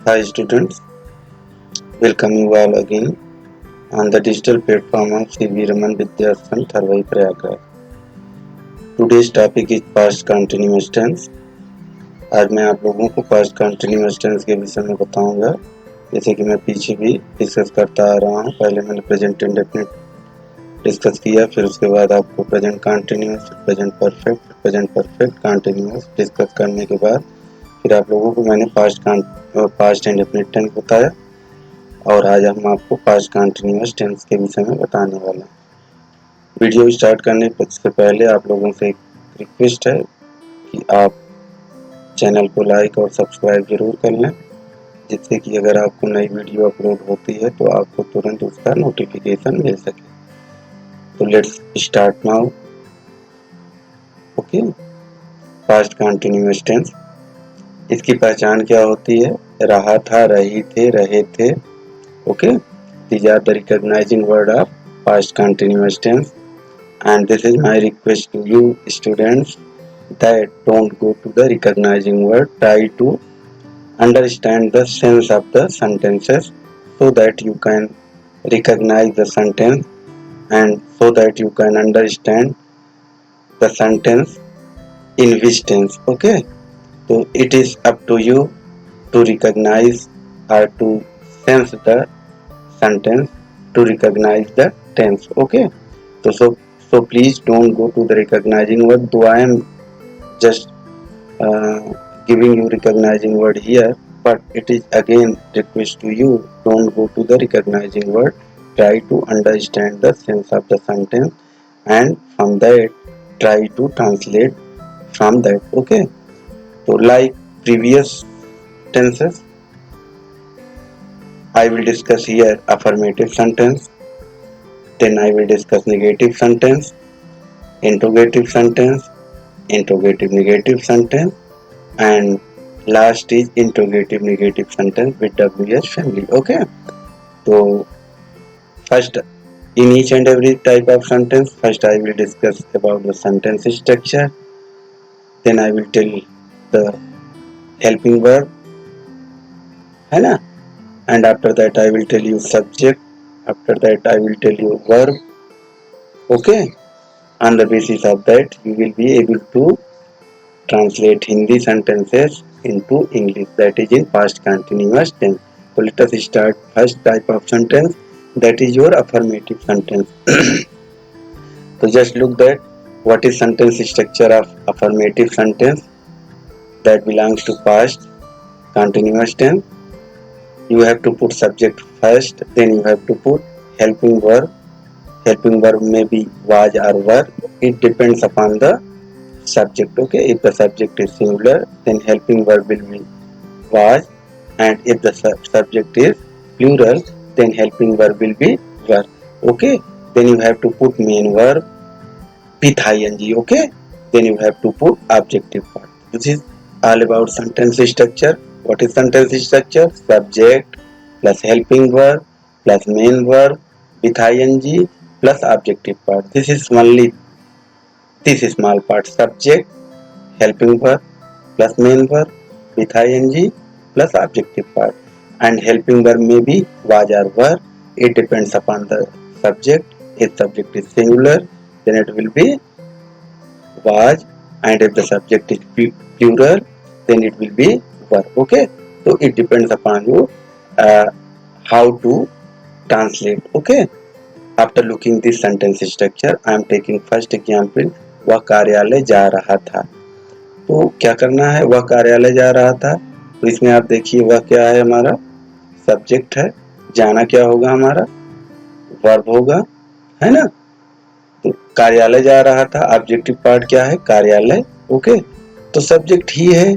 Hi students, welcome you all again on the digital platform of CV Raman Vidyastham Tharwai Prayagraj. Today's topic is past continuous tense. आज मैं आप लोगों को past continuous tense के विषय में बताऊंगा। जैसे कि मैं पीछे भी डिस्कस करता आ रहा हूँ। पहले मैंने प्रेजेंट इंडेफिनिट डिस्कस किया, फिर उसके बाद आपको present continuous, present perfect continuous discuss करने के बाद फिर आप लोगों को मैंने पास्ट इंडेफिनिट टेंस बताया और आज हम आपको पास्ट कंटिन्यूअस टेंस के विषय में बताने वाले हैं। वीडियो स्टार्ट करने से पहले आप लोगों से एक रिक्वेस्ट है कि आप चैनल को लाइक और सब्सक्राइब जरूर कर लें, जिससे कि अगर आपको नई वीडियो अपलोड होती है तो आपको तुरंत उसका नोटिफिकेशन मिल सके। तो let's start now. Okay, past continuous tense, इसकी पहचान क्या होती है? रहा था, रही थे, रहे थे। Okay, these are the recognizing word of past continuous tense, and this is my request to you students that don't go to the recognizing word. Try to understand the sense of the sentences so that you can recognize the sentence and so that you can understand the sentence in which tense. Okay, so it is up to you to recognize or to sense the sentence, to recognize the tense. Okay, so please don't go to the recognizing word, though I am just uh, giving you recognizing word here, but it is again request to you, don't go to the recognizing word. Try to understand the sense of the sentence and from that try to translate from that. Okay, so like previous tenses, I will discuss here affirmative sentence, then I will discuss negative sentence, interrogative sentence, interrogative negative sentence, and last is interrogative negative sentence with WS family. Okay, so first, in each and every type of sentence, first I will discuss about the sentence structure, then I will tell the helping verb, है ना, and after that I will tell you subject, after that I will tell you verb. Okay, on the basis of that you will be able to translate Hindi sentences into English, that is in past continuous tense. So let us start first type of sentence, that is your affirmative sentence. So just look that what is sentence structure of affirmative sentence that belongs to past continuous tense. You have to put subject first, then you have to put helping verb. Helping verb may be was or were. It depends upon the subject. Okay, if the subject is singular, then helping verb will be was, and if the subject is plural, then helping verb will be were. Okay, then you have to put main verb with ing. Okay, then you have to put objective part. This is all about sentence structure. What is sentence structure? Subject plus helping verb plus main verb with ing plus objective part. This is only this small part: subject, helping verb plus main verb with ing plus objective part. And helping verb may be was or were. It depends upon the subject. If subject is singular, then it will be was, and if the subject is plural, then it will be were. Okay, so it depends upon you uh, how to translate. Okay, after looking this sentence structure, I am taking first example. वह कार्यालय जा रहा था। तो क्या करना है? वह कार्यालय जा रहा था, तो इसमें आप देखिए वह क्या है, हमारा सब्जेक्ट है, जाना क्या होगा, हमारा वर्ब होगा, है ना। तो कार्यालय जा रहा था, ऑब्जेक्टिव पार्ट क्या है? कार्यालय। ओके, तो सब्जेक्ट ही है,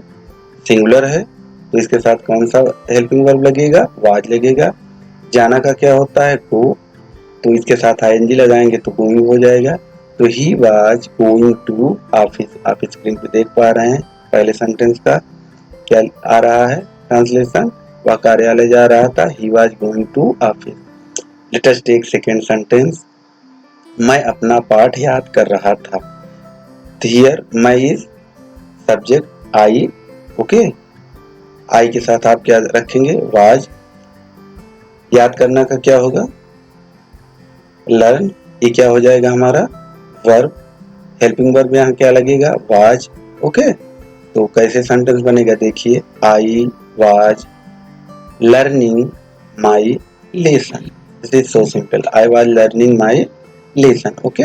सिंगुलर है, तो इसके साथ कौन सा हेल्पिंग वर्ब लगेगा? वाज लगेगा। जाना का क्या होता है? गो, तो इसके साथ आईएनजी लगाएंगे तो गोइंग हो जाएगा। तो he was going to office. आप स्क्रीन पे देख पा रहे हैं पहले सेंटेंस का क्या आ रहा है ट्रांसलेशन? वह कार्यालय जा रहा था, he was going to office. Let us take second sentence, मैं अपना पाठ याद कर रहा था। हियर मैं is subject I. Okay, I के साथ आप क्या रखेंगे, वाज। याद करना का क्या होगा, लर्न। ये क्या हो जाएगा हमारा वर्ब। हेल्पिंग वर्ब यहाँ क्या लगेगा, वाज। ओके, तो कैसे सेंटेंस बनेगा देखिए, I was learning my lesson. This is so simple, I was learning my lesson. Okay,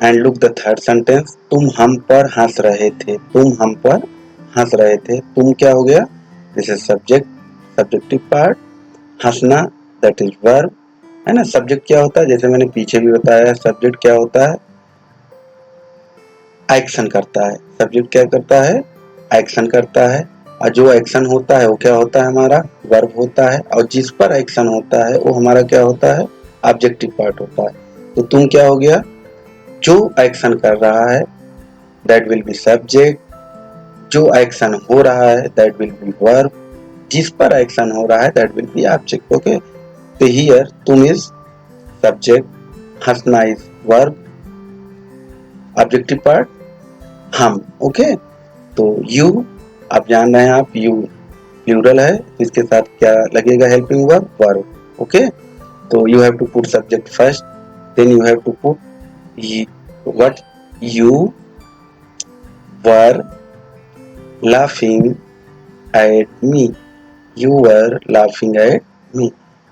and look the third sentence, तुम हम पर हंस रहे थे, तुम हम पर हंस रहे थे। तुम क्या हो गया, this is subject, subjective part. हंसना दैट इज वर्ब, है ना। सब्जेक्ट क्या होता है, जैसे मैंने पीछे भी बताया, सब्जेक्ट क्या होता है, एक्शन करता है। सब्जेक्ट क्या करता है, एक्शन करता है। और जो एक्शन होता है वो क्या होता है, हमारा वर्ब होता है। और जिस पर एक्शन होता है वो हमारा क्या होता है, ऑब्जेक्टिव पार्ट होता है। तो तुम क्या हो गया, जो एक्शन कर रहा है दैट विल बी सब्जेक्ट, जो एक्शन हो रहा है दैट विल बी वर्ब, जिस पर एक्शन हो रहा है that will be object. Okay, तो हियर तुम इज सब्जेक्ट, हंसना इज वर्ब, ऑब्जेक्टिव पार्ट हम। ओके, तो यू, आप जान रहे हैं, आप यू प्लूरल है, इसके साथ क्या लगेगा, हेल्पिंग वर्ब, वर्ब। ओके, तो you have to put subject first, then you have to put what, you were laughing at me, you were laughing at me.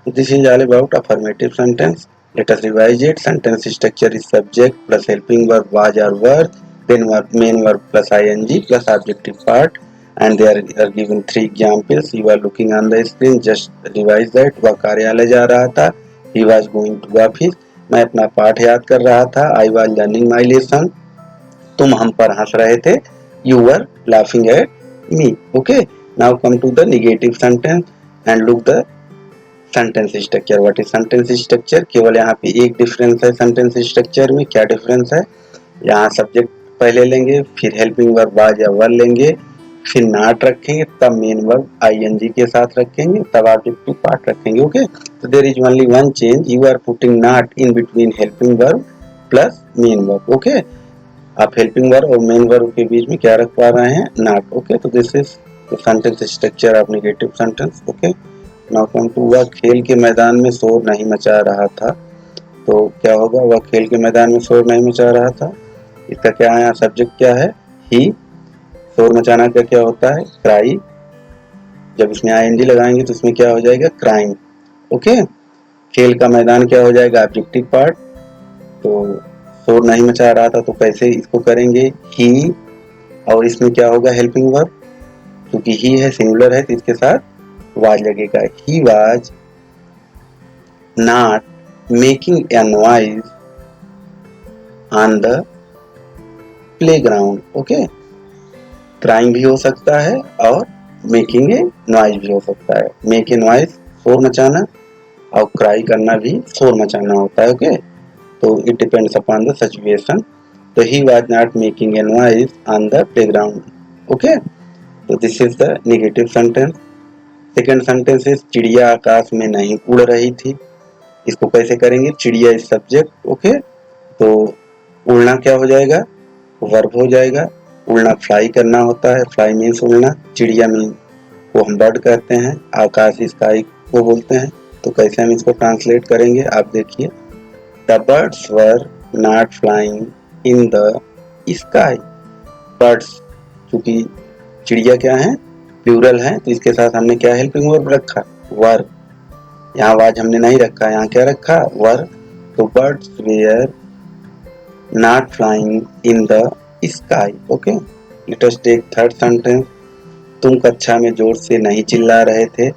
So this is all about affirmative sentence. Let us revise it. Sentence structure is subject plus helping verb was or were, then verb, main verb plus ing plus adjective part, and there are given 3 examples. You are looking on the screen, just revise that. वह कार्यालय जा रहा था, he was going to office. मैं अपना पाठ याद कर रहा था, I was learning my lesson. तुम हम पर हंस रहे थे, you were laughing at me. Okay, now come to the negative sentence and look the sentence structure. What is sentence structure, केवल यहाँ पे एक डिफरेंस है सेंटेंस स्ट्रक्चर में। क्या डिफरेंस है, यहाँ सब्जेक्ट पहले लेंगे, फिर हेल्पिंग वर्ब वाज या वर लेंगे, फिर नॉट रखेंगे, तब मेन वर्ब आईएनजी के साथ रखेंगे, तब ऑब्जेक्टिव पार्ट रखेंगे। ओके, तो there is only one change, you are putting not in between helping verb plus main verb. Okay, आप हेल्पिंग वर्ब और मेन वर्ब के बीच में क्या रख पा रहे हैं, नॉट। ओके, तो this is the sentence structure of negative sentence. Okay, now come to, वह खेल के मैदान में शोर नहीं मचा रहा था। तो क्या होगा, वह खेल के मैदान में शोर नहीं मचा रहा था, इसका क्या है, सब्जेक्ट क्या है, ही। शोर मचाना का क्या होता है, क्राई। जब इसमें आईएनजी लगाएंगे तो इसमें क्या हो जाएगा, क्राइम। ओके, खेल का मैदान क्या हो जाएगा, ऑब्जेक्टिव पार्ट। तो शोर नहीं मचा रहा था, तो कैसे इसको करेंगे, ही, और इसमें क्या होगा, हेल्पिंग वर्ब, क्योंकि ही है, सिंगुलर है, तो इसके साथ वाज लगेगा। ही was not making a noise on the playground. Okay, crime भी हो सकता है और मेकिंग ए नॉइज भी हो सकता है। मेक ए नॉइज शोर मचाना, और क्राई करना भी शोर मचाना होता है। ओके, तो it depends upon the situation. तो he was not making a noise on the playground. Okay, तो this is the negative sentence. Second sentence is चिड़िया आकाश में नहीं उड़ रही थी। इसको कैसे करेंगे, चिड़िया इज सब्जेक्ट। ओके, तो उड़ना क्या हो जाएगा, वर्ब हो जाएगा। उड़ना फ्लाई करना होता है, फ्लाई मीन्स उड़ना, चिड़िया मीन को हम बर्ड कहते हैं, आकाश स्काई को बोलते हैं। तो कैसे हम इसको ट्रांसलेट करेंगे, आप देखिए, the birds were not flying in the sky. Birds, क्योंकि चिड़िया क्या है, प्लूरल है, तो इसके साथ हमने क्या हेल्पिंग वर्ब रखा, वर। यहाँ वाज हमने नहीं रखा, यहाँ क्या रखा, वर। तो birds were not flying in the sky. Okay, let us take third sentence. तुम कक्षा में जोर से नहीं चिल्ला रहे थे।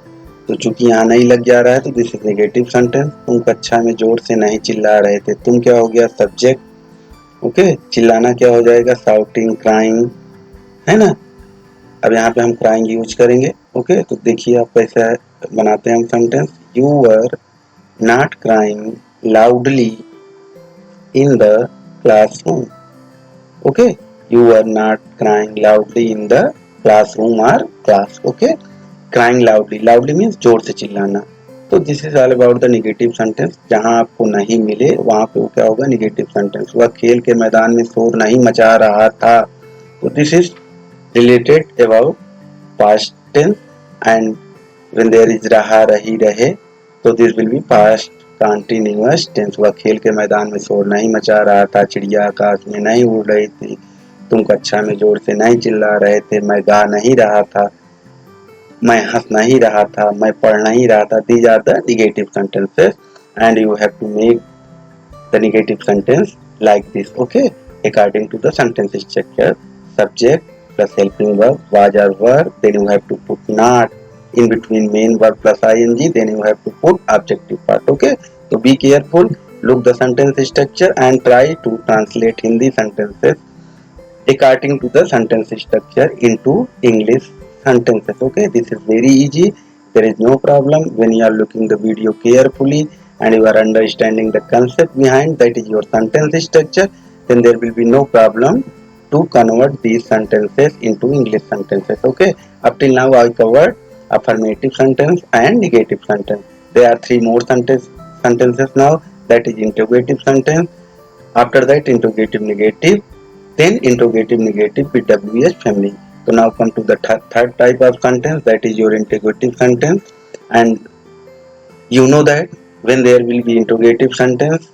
तो चूंकि यहाँ नहीं लग जा रहा है तो दिस इज नेगेटिव सेंटेंस। तुम कक्षा में जोर से नहीं चिल्ला रहे थे, तुम क्या हो गया, सब्जेक्ट। ओके, चिल्लाना क्या हो जाएगा, शाउटिंग, क्राइंग, है ना। अब यहाँ पे हम क्राइंग यूज करेंगे। ओके, तो देखिए आप कैसे बनाते हैं हम sentence, you were not crying loudly in the classroom. Okay, you were not crying loudly in the classroom or class. Okay, crying loudly, loudly means जोर से चिल्लाना। तो this is all about the negative sentence. जहां आपको नहीं मिले वहां पे वो क्या होगा, नेगेटिव सेंटेंस। वह खेल के मैदान में शोर नहीं मचा रहा था, तो this is related about past tense. and when there is रहा रही रहे तो this will be past continuous tense। वह खेल के मैदान में शोर नहीं मचा रहा था, चिड़िया आकाश में नहीं उड़ रही थी, तुम कक्षा में जोर से नहीं चिल्ला रहे थे, मैं गा नहीं रहा था, मैं हंस नहीं रहा था, मैं पढ़ नहीं रहा था। These are the negative sentences and you have to make the negative sentence like this, okay, according to the sentence structure: subject plus helping verb, was or were, then you have to put not in between main verb plus ing, then you have to put objective part, okay. So be careful, look the sentence structure and try to translate Hindi sentences according to the sentence structure into English sentences, okay. This is very easy, there is no problem when you are looking the video carefully and you are understanding the concept behind, that is your sentence structure, then there will be no problem to convert these sentences into English sentences, okay. Up till now I covered affirmative sentence and negative sentence. There are three more sentences now, that is interrogative sentence, after that interrogative negative, then interrogative negative with WH family. So now come to the third type of sentence, that is your interrogative sentence. And you know that when there will be interrogative sentence,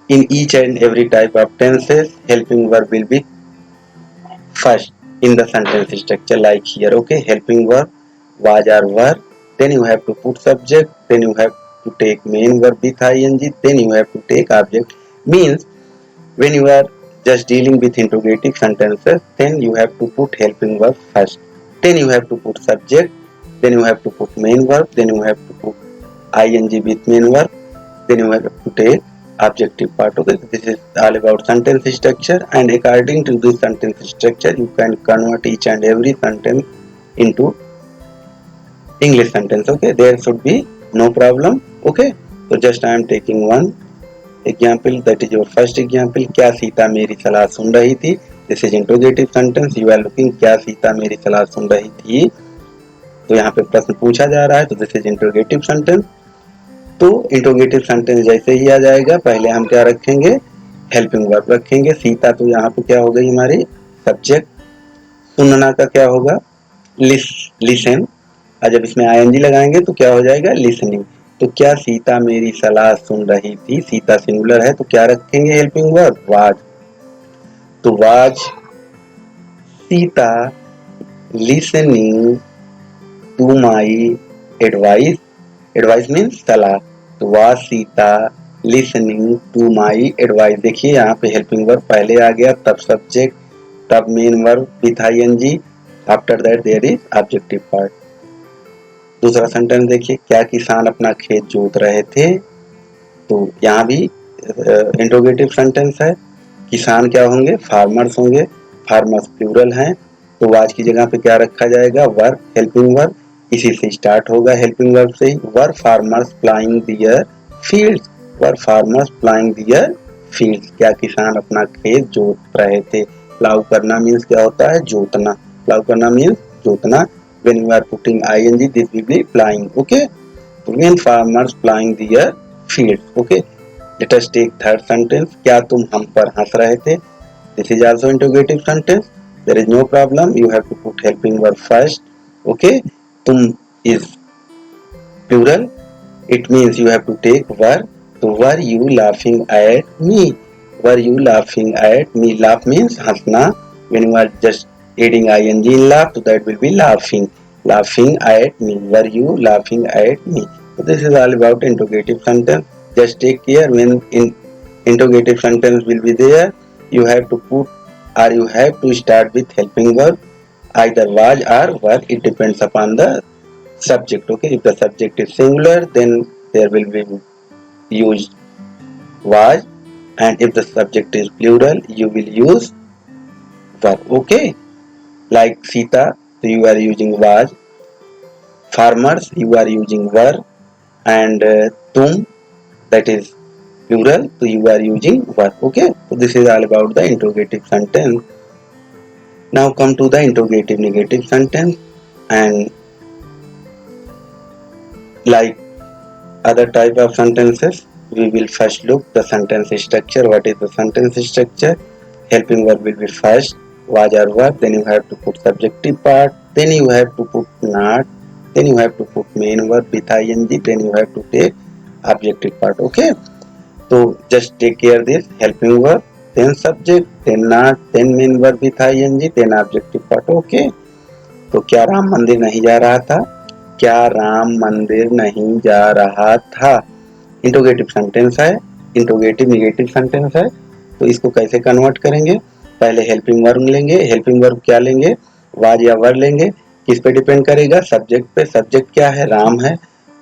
in each and every type of tenses, helping verb will be first in the sentence structure, like here, okay. Helping verb, was or were, then you have to put subject, then you have to take main verb with ing, then you have to take object. Means when you are just dealing with interrogative sentences, then you have to put helping verb first, then you have to put subject, then you have to put main verb, then you have to put ing with main verb, then you have to take objective part. Okay, this is all about sentence structure, and according to this sentence structure you can convert each and every sentence into English sentence, okay. There should be no problem, okay. So just I am taking one example, that is your first example, क्या सीता मेरी सलाह सुन रही थी, this is interrogative sentence, you are looking क्या सीता मेरी सलाह सुन रही थी, तो यहाँ पे प्रश्न पूछा जा रहा है, तो दिस इज इंट्रोगेटिव सेंटेंस। तो इंट्रोगेटिव सेंटेंस जैसे ही आ जाएगा, पहले हम क्या रखेंगे, हेल्पिंग वर्ब रखेंगे। सीता तो यहाँ पे क्या हो गई हमारी सब्जेक्ट, सुनना का क्या होगा लिसन, और जब इसमें आईएनजी लगाएंगे तो क्या हो जाएगा लिसनिंग। तो क्या सीता मेरी सलाह सुन रही थी, सीता सिंगुलर है तो क्या रखेंगे हेल्पिंग वर्ब वाज। तो was Sita listening to my advice, advice means सलाह, तो was Sita listening to my advice. देखिए यहाँ पे हेल्पिंग वर्ब पहले आ गया, तब सब्जेक्ट, तब main verb with ING, after that there is objective part. दूसरा सेंटेंस देखिए, क्या किसान अपना खेत जोत रहे थे, तो यहाँ भी इंट्रोगेटिव सेंटेंस है। किसान क्या होंगे, फार्मर्स होंगे, फार्मर्स प्लूरल हैं, तो वाज की जगह पे क्या रखा जाएगा, वर, हेल्पिंग वर्ब, इसी से स्टार्ट होगा हेल्पिंग वर्ब से ही। Were farmers ploughing their fields, were farmers ploughing their fields, क्या किसान अपना खेत जोत रहे थे। प्लाउ करना मीन्स क्या होता है, जोतना, प्लाउ करना मीन्स जोतना। when you are putting ing this will be plying, okay. So when farmers plying their fields, okay. Let us take third sentence, क्या तुम हम पर हंस रहे थे, this is also interrogative sentence, there is no problem, you have to put helping verb first, okay. तुम is plural, it means you have to take were, so were you laughing at me, were you laughing at me, laugh means हंसना, when you are just adding ing in laugh, so that will be laughing, laughing at me, were you laughing at me. So this is all about interrogative sentence. Just take care when in interrogative sentence will be there, you have to put or you have to start with helping verb, either was or were, it depends upon the subject, okay. If the subject is singular, then there will be used was, and if the subject is plural, you will use were, okay. Like Sita, so you are using was, farmers you are using were, and tum, that is plural, so you are using were, okay. So this is all about the interrogative sentence. Now come to the interrogative negative sentence, and like other type of sentences, we will first look the sentence structure. What is the sentence structure? Helping verb will be first, was or were, then you have to put subjective part, then you have to put not, then you have to put main verb with ing, then you have to take objective part. Okay, so just take care this helping verb, then subject, then not, then main verb with ing, then objective part. Okay, तो क्या राम मंदिर नहीं जा रहा था? क्या राम मंदिर नहीं जा रहा था? इंट्रोगेटिव सेंटेंस है, इंट्रोगेटिव निगेटिव सेंटेंस है, तो इसको कैसे कन्वर्ट करेंगे? पहले हेल्पिंग वर्ब लेंगे, हेल्पिंग वर्ब क्या लेंगे? वाज या वर लेंगे। किस पे डिपेंड करेगा? सब्जेक्ट पे। सब्जेक्ट क्या है? राम है,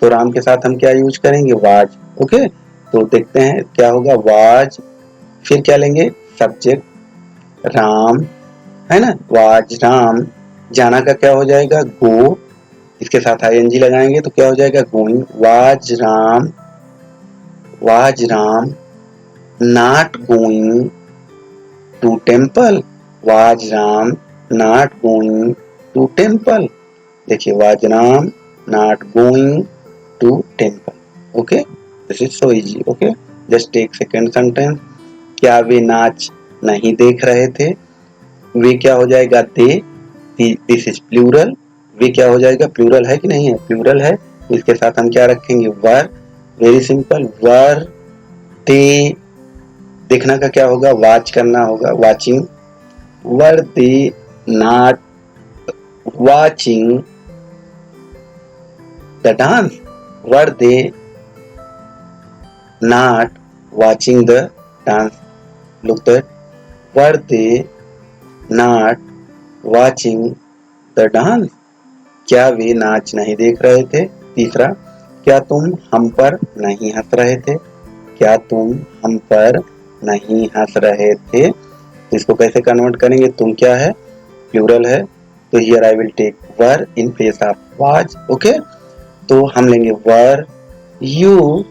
तो राम के साथ हम क्या यूज करेंगे? वाज। ओके, तो देखते हैं क्या होगा। वाज, फिर क्या लेंगे? सब्जेक्ट राम, है ना, वाज राम। जाना का क्या हो जाएगा? गो, इसके साथ आईएनजी लगाएंगे तो क्या हो जाएगा? Going. Was Ram not going to temple, was Ram not going to temple. देखिए, was Ram not going to temple. Okay, this is so easy. Okay, just take second sentence. क्या वे नाच नहीं देख रहे थे? वे क्या हो जाएगा? दे। This is plural. वे क्या हो जाएगा? प्लूरल है कि नहीं है? प्लूरल है, इसके साथ हम क्या रखेंगे? वर। वेरी सिंपल, वर दे। देखना का क्या होगा? वाच करना होगा, watching. Were they not watching the dance, were they not watching the dance. Look that, were they not watching the dance. क्या वे नाच नहीं देख रहे थे? तीसरा, क्या तुम हम पर नहीं हंस रहे थे? क्या तुम हम पर नहीं हंस रहे थे? तो इसको कैसे कन्वर्ट करेंगे? तुम क्या है? प्लूरल है, तो here I will take were in place of was. Okay, तो हम लेंगे were you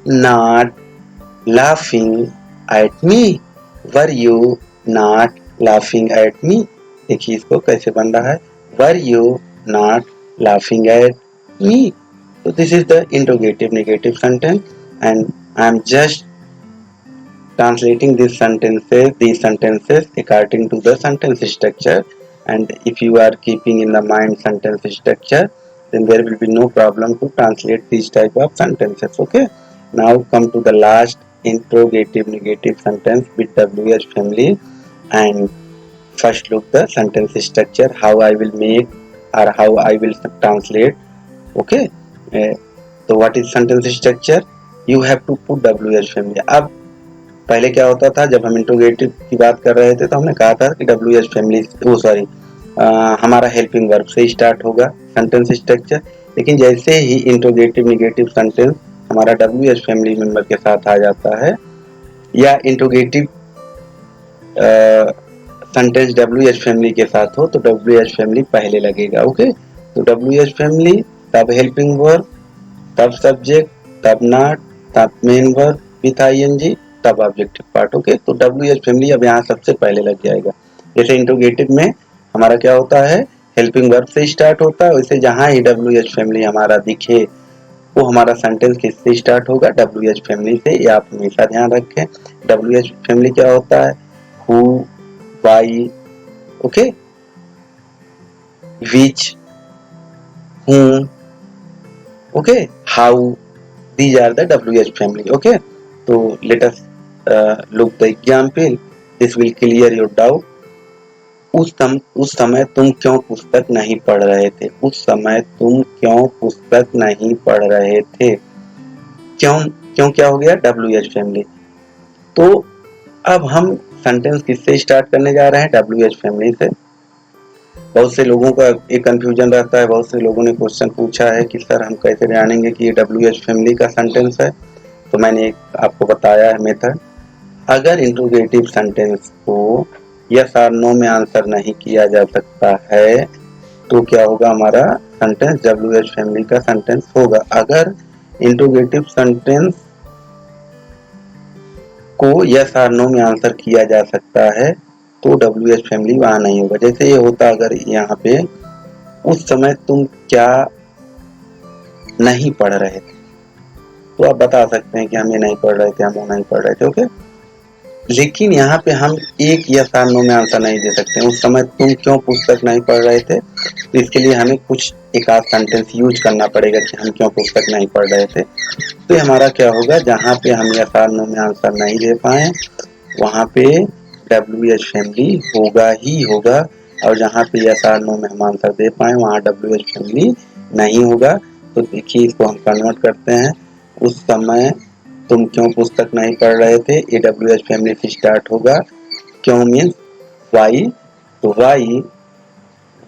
not laughing at me, were you not laughing at me. देखिए इसको कैसे बन रहा है, were you not laughing at me. So this is the interrogative negative sentence, and I am just translating these sentences according to the sentence structure. And if you are keeping in the mind sentence structure, then there will be no problem to translate these type of sentences. Okay, now come to the last interrogative negative sentence with WH family, and first look the sentence structure, how I will make or how I will translate. Okay, तो what is sentence structure? You have to put WH family. अब पहले क्या होता था, जब हम interrogative की बात कर रहे थे तो हमने कहा था कि WH फैमिली, वो सॉरी, हमारा हेल्पिंग वर्ब से स्टार्ट होगा सेंटेंस स्ट्रक्चर। लेकिन जैसे ही इंट्रोगेटिव निगेटिव सेंटेंस हमारा WH फैमिली मेंबर के साथ आ जाता है, या इंट्रोगेटिव सेंटेंस WH फैमिली के साथ हो, तो WH फैमिली पहले लगेगा। ओके, तो WH फैमिली, तब हेल्पिंग वर्ब, तब सब्जेक्ट, तब नॉट, तब मेन वर्ब विथ आईएनजी, तब ऑब्जेक्टिव पार्ट। ओके, तो WH फैमिली अब यहाँ सबसे पहले लग जाएगा। जैसे इंट्रोगेटिव में हमारा क्या होता है, हेल्पिंग वर्ब से स्टार्ट होता है, वैसे जहाँ ही WH फैमिली हमारा दिखे वो हमारा सेंटेंस किससे स्टार्ट होगा? WH फैमिली से। ये आप हमेशा ध्यान रखें। WH फैमिली क्या होता है? Who, why, okay, which, whom, okay, how, these are the WH family. Okay, so let us look the example, this will clear your doubt. उस समय तुम क्यों पुस्तक नहीं पढ़ रहे थे? उस समय तुम क्यों पुस्तक नहीं पढ़ रहे थे? क्यों, क्यों क्या हो गया? WH family. तो अब हम सेंटेंस किससे स्टार्ट करने जा रहे हैं? WH फैमिली से। बहुत से लोगों का एक कंफ्यूजन रहता है, बहुत से लोगों ने क्वेश्चन पूछा है कि सर हम कैसे जानेंगे कि ये WH फैमिली का सेंटेंस है। तो मैंने एक आपको बताया है मेथड। अगर इंट्रोगेटिव सेंटेंस को यस और नो में आंसर नहीं किया जा सकता है तो क्या होगा? हमारा सेंटेंस WH फैमिली का सेंटेंस होगा। अगर इंट्रोगेटिव सेंटेंस को यस और नो में आंसर किया जा सकता है तो WH फैमिली वहां नहीं होगा। जैसे ये होता अगर यहाँ पे उस समय तुम क्या नहीं पढ़ रहे थे, तो आप बता सकते हैं कि हम ये नहीं पढ़ रहे थे, हम वो नहीं पढ़ रहे थे। ओके, लेकिन यहाँ पे हम एक यस और नो में आंसर नहीं दे सकते। उस समय तुम क्यों पुस्तक नहीं पढ़ रहे थे, तो इसके लिए हमें कुछ एक आध सेंटेंस यूज करना पड़ेगा कि हम क्यों पुस्तक नहीं पढ़ रहे थे। तो हमारा क्या होगा, जहाँ पे हम यस और नो में आंसर नहीं दे पाए वहाँ पे WH फैमिली होगा ही होगा, और जहाँ पे यस और नो में हम आंसर दे पाए वहाँ WH फैमिली नहीं होगा। तो देखिए इसको हम कन्वर्ट करते हैं। उस समय तुम क्यों पुस्तक नहीं पढ़ रहे थे, AWH फैमिली से स्टार्ट होगा। क्यों मीन्स वाई, तो why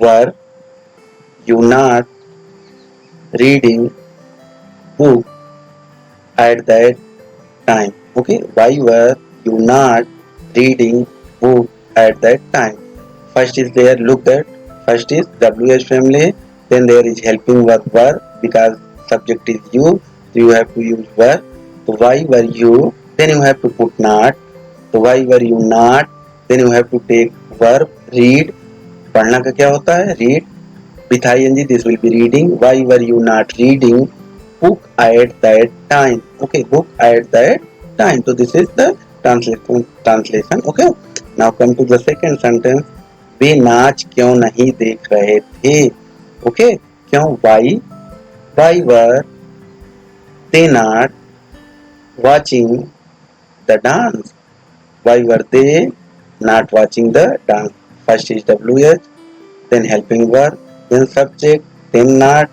were you not reading book at that time. Okay, why were you not reading book at that time? First is there, look at, first is WH family, then there is helping verb because subject is you, so you have to use were. So why were you, then you have to put not. So why were you not, then you have to take verb read. पढ़ना का क्या होता है, read with ing, this will be reading. Why were you not reading book at that time? Okay, book at that time. So this is the translation. Okay, now come to the second sentence. वे नाच क्यों नहीं देख रहे थे? Okay, क्यों, why were they not watching the dance? Why were they not watching the dance? First is WH, then helping verb, then subject, then not,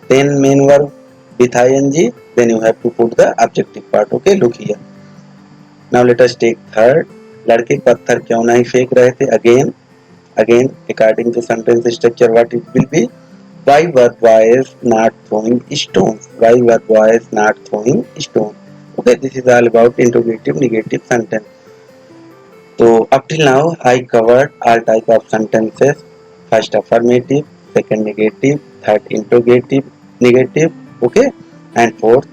then main verb with ing, then you have to put the objective part. Okay, look here. Now let us take third. लड़के पत्थर क्यों नहीं फेंक रहे थे? Again according to sentence structure what it will be? Why were boys not throwing stones? Why were boys not throwing stones? Okay, this is all about interrogative negative sentence. So up till now I covered all type of sentences. First affirmative, second negative, third interrogative negative, okay, and fourth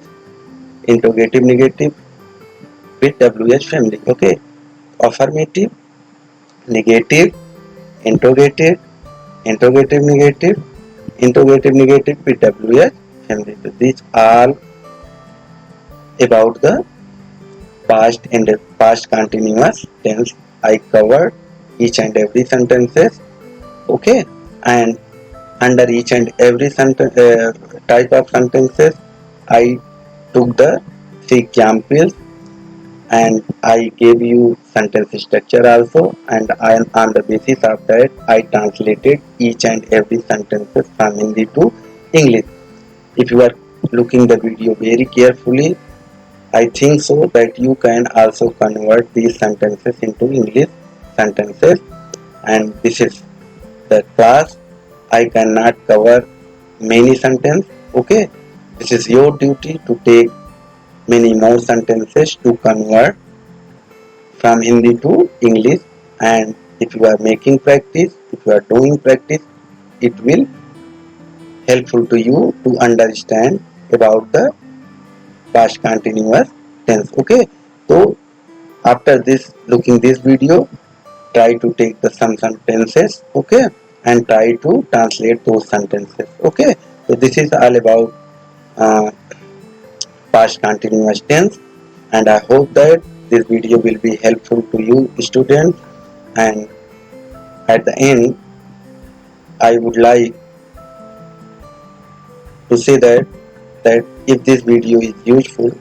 interrogative negative with WH family. Okay, affirmative, negative, interrogative, interrogative negative, interrogative negative with WH family. So these all about the past and past continuous tense. I covered each and every sentences. Okay, and under each and every sentence type of sentences I took the three examples and I gave you sentence structure also, and on the basis of that I translated each and every sentences from Hindi to English. If you are looking the video very carefully, I think so that you can also convert these sentences into English sentences. And this is the class. I cannot cover many sentences. Okay, this is your duty to take many more sentences to convert from Hindi to English. And if you are making practice, if you are doing practice, it will helpful to you to understand about the past continuous tense. Okay, so after this looking this video, try to take the some sentences, okay, and try to translate those sentences. Okay, so this is all about past continuous tense, and I hope that this video will be helpful to you students. And at the end I would like to say that if this video is useful,